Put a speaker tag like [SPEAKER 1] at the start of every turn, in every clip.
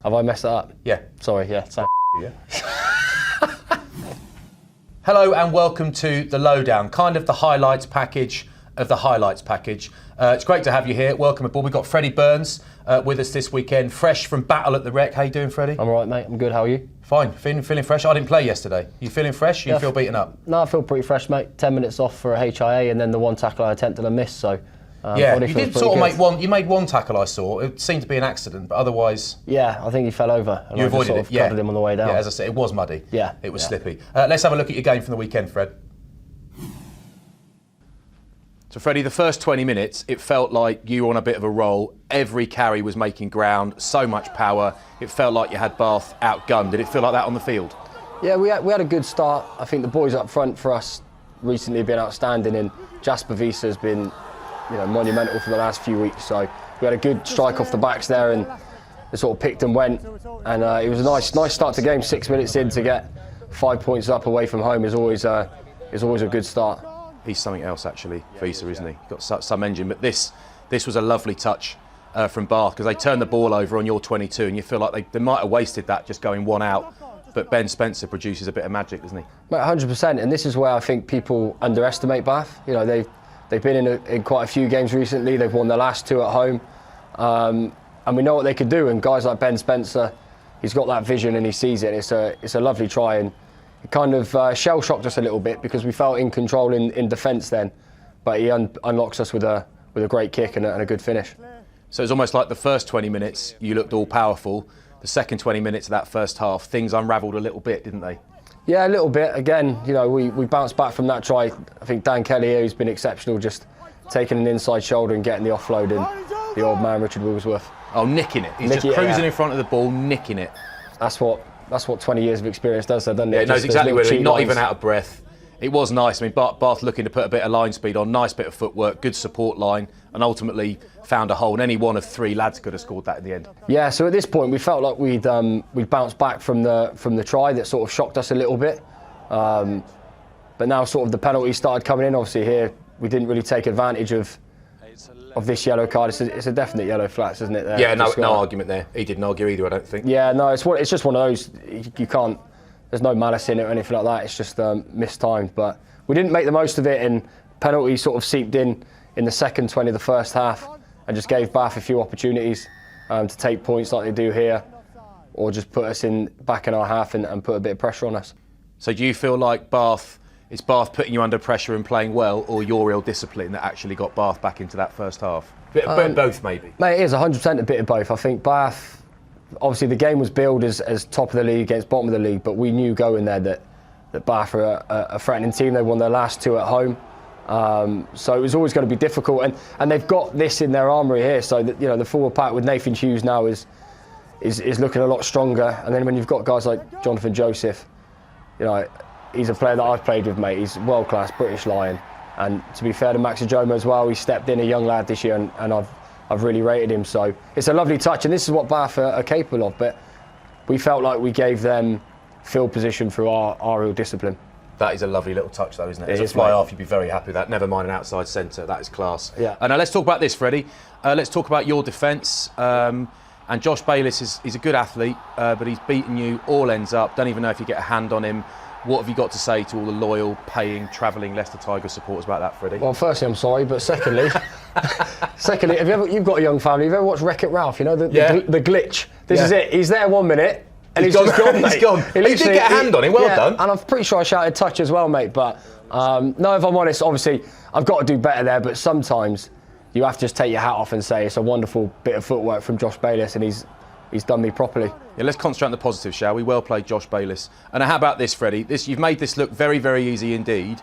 [SPEAKER 1] Have I messed that up?
[SPEAKER 2] Yeah.
[SPEAKER 1] Sorry, yeah.
[SPEAKER 2] Yeah. Hello and welcome to The Lowdown, kind of the highlights package of the highlights package. It's great to have you here. Welcome aboard. We've got Freddie Burns with us this weekend, fresh from Battle at the Rec. How you doing, Freddie?
[SPEAKER 1] I'm all right, mate. I'm good. How are you?
[SPEAKER 2] Fine. Feeling fresh? I didn't play yesterday. You feeling fresh? You feel beaten up?
[SPEAKER 1] No, I feel pretty fresh, mate. 10 minutes off for a HIA and then the one tackle I attempted and missed, so...
[SPEAKER 2] yeah, you did sort of make one. You made one tackle, I saw. It seemed to be an accident, but otherwise...
[SPEAKER 1] Yeah, I think he fell over. And
[SPEAKER 2] you avoided
[SPEAKER 1] sort
[SPEAKER 2] it,
[SPEAKER 1] of covered him on the way down.
[SPEAKER 2] Yeah, as I said, it was muddy.
[SPEAKER 1] Yeah.
[SPEAKER 2] It was slippy. Let's have a look at your game from the weekend, Fred. So, Freddie, the first 20 minutes, it felt like you were on a bit of a roll. Every carry was making ground, so much power. It felt like you had Bath outgunned. Did it feel like that on the field?
[SPEAKER 1] Yeah, we had a good start. I think the boys up front for us recently have been outstanding, and Jasper Visa has been, monumental for the last few weeks. So we had a good strike off the backs there, and it sort of picked and went. And it was a nice start to the game. 6 minutes in to get 5 points up away from home is always a good start.
[SPEAKER 2] He's something else, actually, Visa, isn't he? Got some engine, but this was a lovely touch from Bath, because they turned the ball over on your 22, and you feel like they might have wasted that just going one out. But Ben Spencer produces a bit of magic, doesn't he?
[SPEAKER 1] 100%, and this is where I think people underestimate Bath. They've been in quite a few games recently. They've won their last two at home, and we know what they could do. And guys like Ben Spencer, he's got that vision and he sees it. It's a lovely try, and it kind of shell shocked us a little bit because we felt in control in defence then, but he unlocks us with a great kick and a good finish.
[SPEAKER 2] So it's almost like the first 20 minutes you looked all powerful. The second 20 minutes of that first half, things unravelled a little bit, didn't they?
[SPEAKER 1] Yeah, a little bit. Again, we bounced back from that try. I think Dan Kelly here, who's been exceptional, just taking an inside shoulder and getting the offload, and the old man Richard Wigglesworth.
[SPEAKER 2] Oh, nicking it. He's just cruising in front of the ball, nicking it.
[SPEAKER 1] That's what 20 years of experience does, doesn't it?
[SPEAKER 2] Yeah, knows exactly where he's not even out of breath. It was nice. I mean, Bath looking to put a bit of line speed on, nice bit of footwork, good support line, and ultimately found a hole. And any one of three lads could have scored that in the end. Yeah,
[SPEAKER 1] so at this point we felt like we'd bounced back from the try that sort of shocked us a little bit. But now sort of the penalties started coming in. Obviously here we didn't really take advantage of this yellow card. It's a definite yellow flats, isn't it? There?
[SPEAKER 2] Yeah, no argument there. He didn't argue either, I don't think.
[SPEAKER 1] Yeah, no, it's just one of those. You can't. There's no malice in it or anything like that. It's just mistimed. But we didn't make the most of it, and penalties sort of seeped in the second 20 of the first half, and just gave Bath a few opportunities to take points like they do here, or just put us back in our half and put a bit of pressure on us.
[SPEAKER 2] So do you feel like it's Bath putting you under pressure and playing well, or your real discipline that actually got Bath back into that first half? Both, maybe.
[SPEAKER 1] Mate, it is 100% a bit of both. I think Bath. Obviously, the game was billed as top of the league against bottom of the league, but we knew going there that Bath are a threatening team. They won their last two at home, so it was always going to be difficult. And they've got this in their armoury here, so that the forward pack with Nathan Hughes now is looking a lot stronger. And then when you've got guys like Jonathan Joseph, he's a player that I've played with, mate. He's world class British Lion, and to be fair to Max Ajoma as well, he stepped in, a young lad this year, and I've really rated him, so it's a lovely touch, and this is what Bath are capable of. But we felt like we gave them field position through our real discipline.
[SPEAKER 2] That is a lovely little touch, though, isn't it? As a fly half, you'd be very happy with that. Never mind an outside centre. That is class.
[SPEAKER 1] Yeah.
[SPEAKER 2] Now let's talk about this, Freddie. Let's talk about your defence. And Josh Bayliss is a good athlete, but he's beaten you all ends up. Don't even know if you get a hand on him. What have you got to say to all the loyal, paying, travelling Leicester Tigers supporters about that, Freddie?
[SPEAKER 1] Well, firstly, I'm sorry, but secondly, you've got a young family. Have you ever watched Wreck-It Ralph? The glitch. This is it. He's there 1 minute, and he's just gone.
[SPEAKER 2] He's gone. You did get a hand on him. Well done.
[SPEAKER 1] And I'm pretty sure I shouted touch as well, mate. But no, if I'm honest, obviously I've got to do better there. But sometimes you have to just take your hat off and say it's a wonderful bit of footwork from Josh Bayliss, and he's done me properly.
[SPEAKER 2] Yeah, let's concentrate on the positives, shall we? Well played, Josh Bayliss. And how about this, Freddie? You've made this look very, very easy indeed,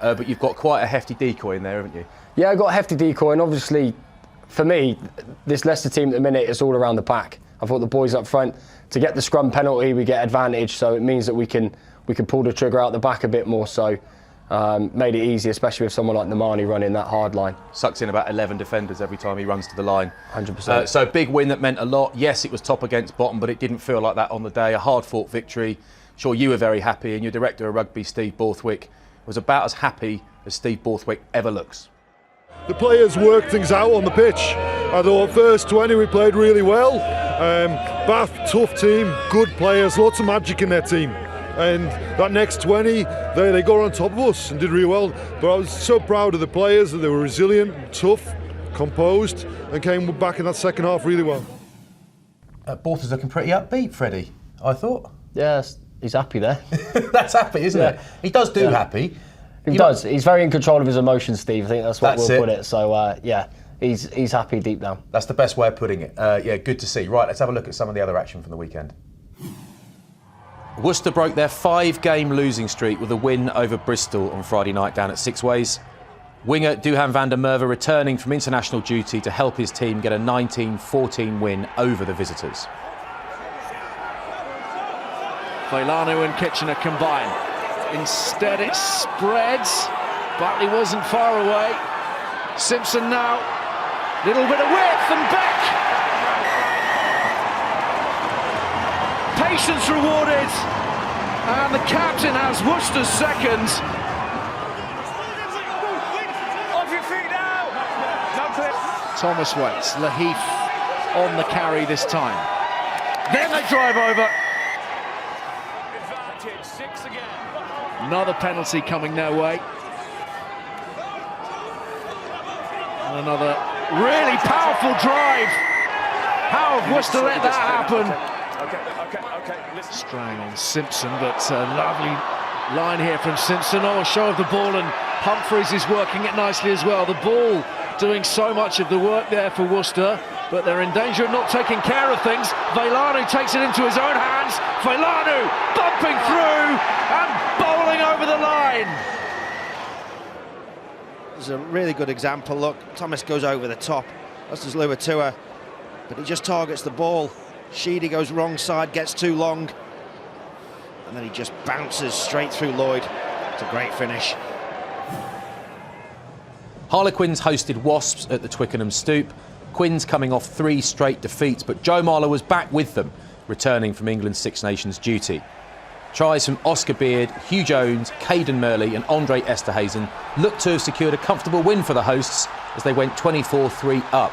[SPEAKER 2] but you've got quite a hefty decoy in there, haven't you? Yeah,
[SPEAKER 1] I've got a hefty decoy, and obviously, for me, this Leicester team at the minute is all around the pack. I thought the boys up front, to get the scrum penalty, we get advantage, so it means that we can pull the trigger out the back a bit more. So made it easy, especially with someone like Nemani running that hard line.
[SPEAKER 2] Sucks in about 11 defenders every time he runs to the line.
[SPEAKER 1] 100%.
[SPEAKER 2] So big win that meant a lot. Yes, it was top against bottom, but it didn't feel like that on the day. A hard-fought victory. Sure, you were very happy, and your director of rugby, Steve Borthwick, was about as happy as Steve Borthwick ever looks.
[SPEAKER 3] The players worked things out on the pitch. I thought first 20 we played really well. Bath, tough team, good players, lots of magic in their team. And that next 20, they got on top of us and did really well. But I was so proud of the players that they were resilient, tough, composed, and came back in that second half really well.
[SPEAKER 2] Borth's looking pretty upbeat, Freddie, I thought.
[SPEAKER 1] Yes, he's happy there.
[SPEAKER 2] That's happy, isn't it? He does do happy.
[SPEAKER 1] He does. He's very in control of his emotions, Steve. I think that's what we'll put it. So, yeah, he's happy deep down.
[SPEAKER 2] That's the best way of putting it. Yeah, good to see. Right, let's have a look at some of the other action from the weekend. Worcester broke their 5-game losing streak with a win over Bristol on Friday night down at Six Ways. Winger Duhan van der Merwe returning from international duty to help his team get a 19-14 win over the visitors.
[SPEAKER 4] Vailanu and Kitchener combine. Instead it spreads. Butley wasn't far away. Simpson now. Little bit of width and back. Patience rewarded. And the captain has Worcester's second. Off your feet now. Thomas waits. Lahif on the carry this time. Then they drive over. Another penalty coming their way. And another really powerful drive. How have Worcester let that happen? Strang on Simpson, but a lovely line here from Simpson. Oh, a show of the ball, and Humphreys is working it nicely as well. The ball doing so much of the work there for Worcester, but they're in danger of not taking care of things. Vailanu takes it into his own hands. Vailanu bumping through and bowling over the line.
[SPEAKER 5] There's a really good example. Look, Thomas goes over the top. That's his Luatua, but he just targets the ball. Sheedy goes wrong side, gets too long, and then he just bounces straight through Lloyd. It's a great finish.
[SPEAKER 2] Harlequins hosted Wasps at the Twickenham Stoop. Quins coming off 3 straight defeats, but Joe Marler was back with them, returning from England's Six Nations duty. Tries from Oscar Beard, Hugh Jones, Caden Murley and Andre Esterhazen looked to have secured a comfortable win for the hosts as they went 24-3 up.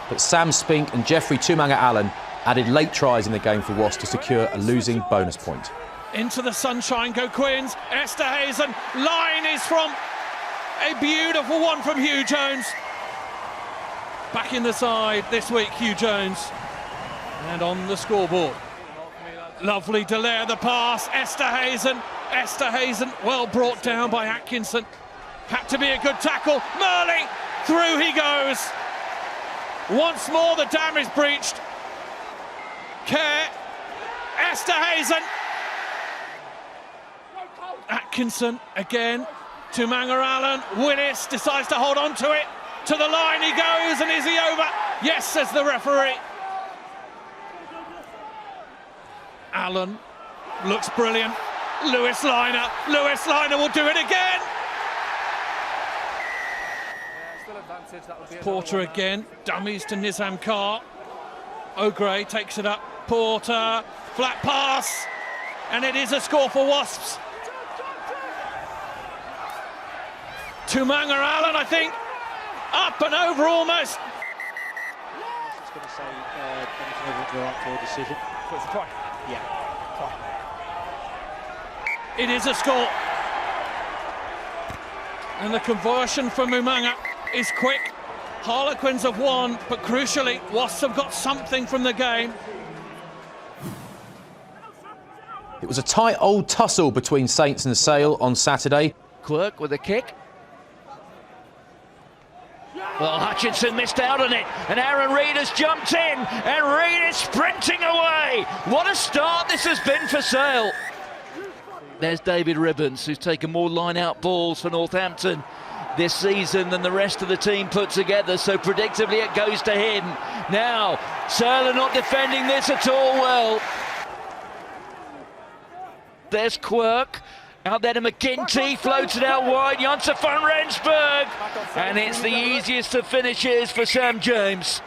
[SPEAKER 2] But Sam Spink and Jeffrey Tumanga Allen added late tries in the game for Wasps to secure a losing bonus point.
[SPEAKER 6] Into the sunshine go Quins. Esterhazen, line is from a beautiful one from Hugh Jones. Back in the side this week, Hugh Jones. And on the scoreboard. Lovely delay of the pass. Esterhazen, well brought down by Atkinson. Had to be a good tackle. Murley, through he goes. Once more the dam is breached. Kerr, Esterhazen. Atkinson again. Tumanga Allen. Willis decides to hold on to it. To the line he goes, and is he over? Yes, says the referee. Allen looks brilliant. Lewis Liner will do it again. Porter again, dummies to Nizam Carr. O'Gray takes it up. Porter, flat pass, and it is a score for Wasps. Tumanga Allen, I think, up and over almost.
[SPEAKER 7] I was going to say anything over the right for a decision.
[SPEAKER 6] It's a try.
[SPEAKER 7] Yeah.
[SPEAKER 6] It is a score. And the conversion for Mumanga is quick. Harlequins have won, but crucially, Wasps have got something from the game.
[SPEAKER 2] It was a tight old tussle between Saints and Sale on Saturday.
[SPEAKER 4] Quirk with a kick. Well, Hutchinson missed out on it, and Aaron Reid has jumped in, and Reid is sprinting away. What a start this has been for Sale. There's David Ribbons, who's taken more line-out balls for Northampton this season than the rest of the team put together, so predictably it goes to him. Now, Sale are not defending this at all well. There's Quirk. Out there to McGinty, floats it out wide, Janssen van Rensburg, and it's the easiest of finishes for Sam James.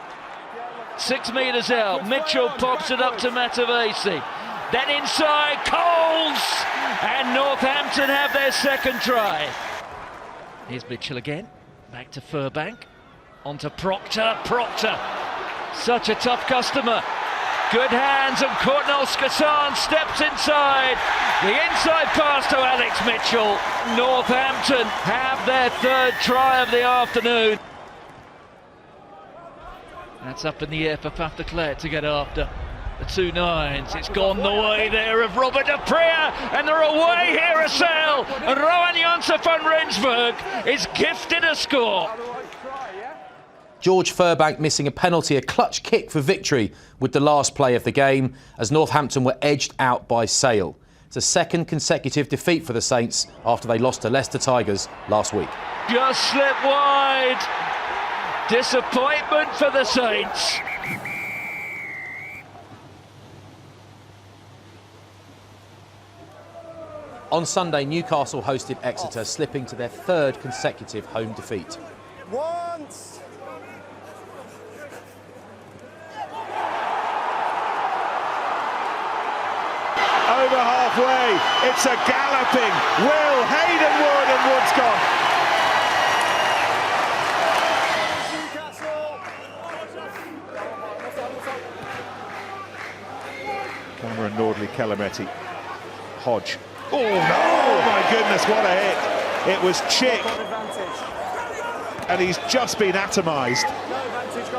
[SPEAKER 4] 6 metres out, Mitchell pops it up to Matavesi. Then inside, Coles, and Northampton have their second try. Here's Mitchell again, back to Furbank, onto Proctor, such a tough customer. Good hands, and Courtnall Skassan steps inside. The inside pass to Alex Mitchell. Northampton have their third try of the afternoon. That's up in the air for Faf de Klerk to get after. The 2-9s, it's gone the way there of Robert de Preer, and they're away here a Sale, and Rowan Janssen van Rensburg is gifted a score.
[SPEAKER 2] George Furbank missing a penalty, a clutch kick for victory with the last play of the game as Northampton were edged out by Sale. It's a second consecutive defeat for the Saints after they lost to Leicester Tigers last week.
[SPEAKER 4] Just slipped wide. Disappointment for the Saints.
[SPEAKER 2] On Sunday, Newcastle hosted Exeter, slipping to their third consecutive home defeat.
[SPEAKER 8] Once.
[SPEAKER 9] Over halfway, it's a galloping Will Haydenwood, and Wood's gone. Cameron Nordley, Kelametti, Hodge. Oh no! Oh my goodness, what a hit! It was Chick, and he's just been atomised.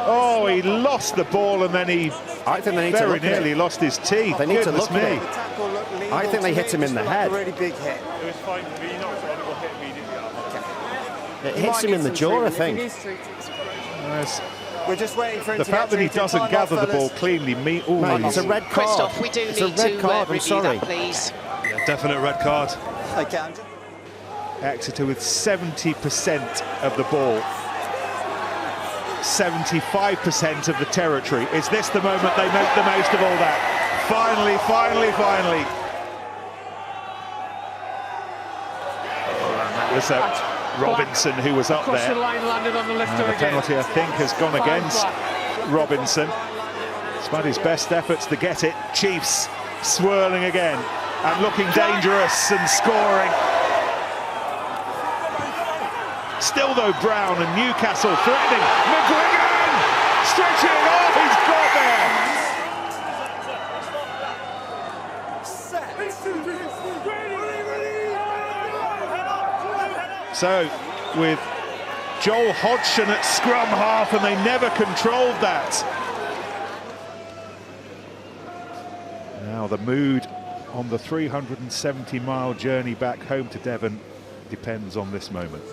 [SPEAKER 9] Oh, he lost the ball, and then he very nearly lost his teeth.
[SPEAKER 8] They need to look
[SPEAKER 9] at it.
[SPEAKER 8] I think they hit him in the head. A really big hit.
[SPEAKER 9] It was fine for me, not so it got hit immediately.
[SPEAKER 8] It hits him in the jaw, I think.
[SPEAKER 7] We're just waiting for him
[SPEAKER 9] the fact that he doesn't gather the ball cleanly means
[SPEAKER 8] it's a red card.
[SPEAKER 10] Christoph, we do
[SPEAKER 8] it's
[SPEAKER 10] need
[SPEAKER 8] a red
[SPEAKER 10] to
[SPEAKER 8] card. I'm
[SPEAKER 10] review
[SPEAKER 8] sorry.
[SPEAKER 10] that, please.
[SPEAKER 9] Yeah, definite red card.
[SPEAKER 7] Okay.
[SPEAKER 9] Exeter with 70% of the ball, 75% of the territory. Is this the moment they make the most of all that? Finally, finally, finally. That was Robinson who was up there.
[SPEAKER 6] The line landed on the lifter
[SPEAKER 9] The penalty, I think, has gone against Robinson. It's about his best efforts to get it. Chiefs swirling again and looking dangerous and scoring. Still though, Brown and Newcastle threatening. McGuigan stretching it off, he's got there. So, with Joel Hodgson at scrum half, and they never controlled that. Now the mood on the 370-mile journey back home to Devon depends on this moment.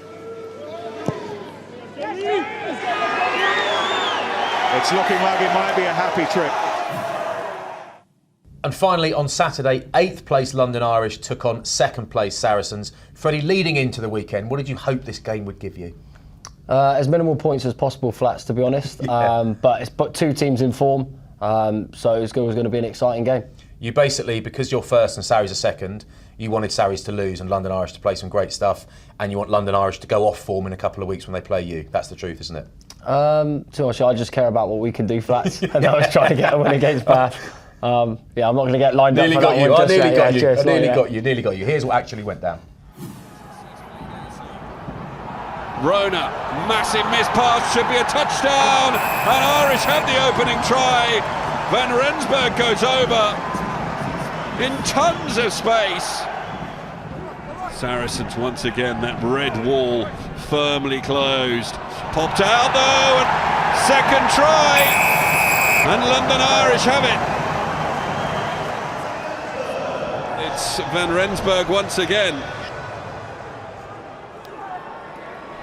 [SPEAKER 9] It's looking like it might be a happy trip.
[SPEAKER 2] And finally, on Saturday, 8th place London Irish took on 2nd place Saracens. Freddie, leading into the weekend, what did you hope this game would give you?
[SPEAKER 1] As minimal points as possible, Flats, to be honest.
[SPEAKER 2] Yeah.
[SPEAKER 1] But it's two teams in form, so it's always going to be an exciting game.
[SPEAKER 2] You basically, because you're first and Sarries are second, you wanted Sarries to lose and London Irish to play some great stuff, and you want London Irish to go off form in a couple of weeks when they play you. That's the truth, isn't it?
[SPEAKER 1] Too much. I just care about what we can do, Flats. And I was trying to get a win against Bath. Yeah, I'm not going to get lined up for that one.
[SPEAKER 2] I nearly got you. Here's what actually went down.
[SPEAKER 6] Rona, massive miss pass, should be a touchdown, and Irish have the opening try. Van Rensburg goes over in tons of space. Saracens once again, that red wall firmly closed. Popped out though, and second try, and London Irish have it. It's Van Rensburg once again.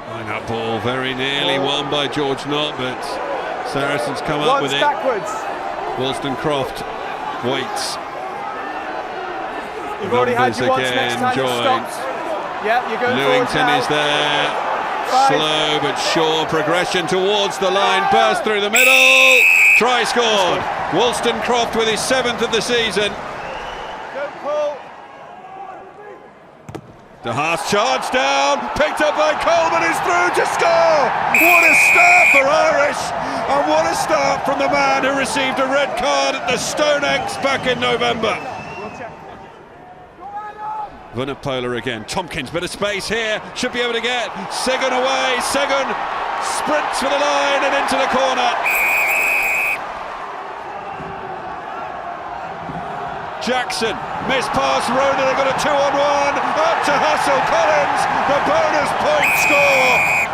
[SPEAKER 6] Line-up ball very nearly won by George Knott, but Saracens come up with it. Wollstonecroft waits.
[SPEAKER 7] You've already had your once, next time
[SPEAKER 6] joined.
[SPEAKER 7] Yeah, you're going
[SPEAKER 6] Newington is there.
[SPEAKER 7] 5.
[SPEAKER 6] Slow but sure progression towards the line. Burst through the middle. Try scored. Wollstonecroft with his 7th of the season. De Haas charged down, picked up by Coleman, is through to score! What a start for Irish, and what a start from the man who received a red card at the Stone X back in November. Vunipola again, Tompkins, bit of space here, should be able to get Segun away, Segun sprints for the line and into the corner. Jackson, missed pass, Rona, they got a 2-on-1, up to Hustle, Collins, the bonus point score!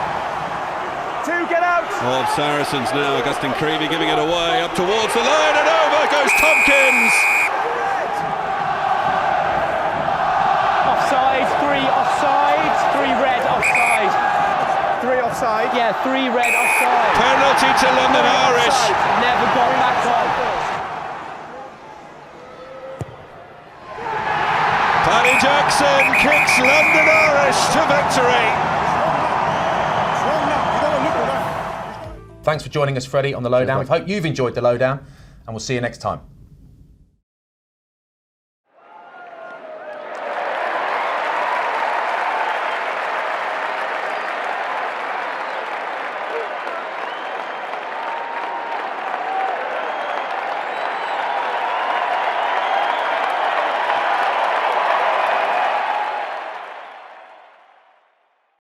[SPEAKER 10] Get out!
[SPEAKER 11] Oh, Saracens now, Augustine Creevy giving it away, up towards the line, and over goes Tompkins!
[SPEAKER 10] Offside, 3 offside, 3 red offside. 3 offside? Yeah, 3 red offside.
[SPEAKER 11] Penalty to London Irish.
[SPEAKER 10] Offside. Never got back on.
[SPEAKER 11] Paddy Jackson kicks London Irish to victory.
[SPEAKER 2] Thanks for joining us, Freddie, on The Lowdown. I hope you've enjoyed The Lowdown, and we'll see you next time.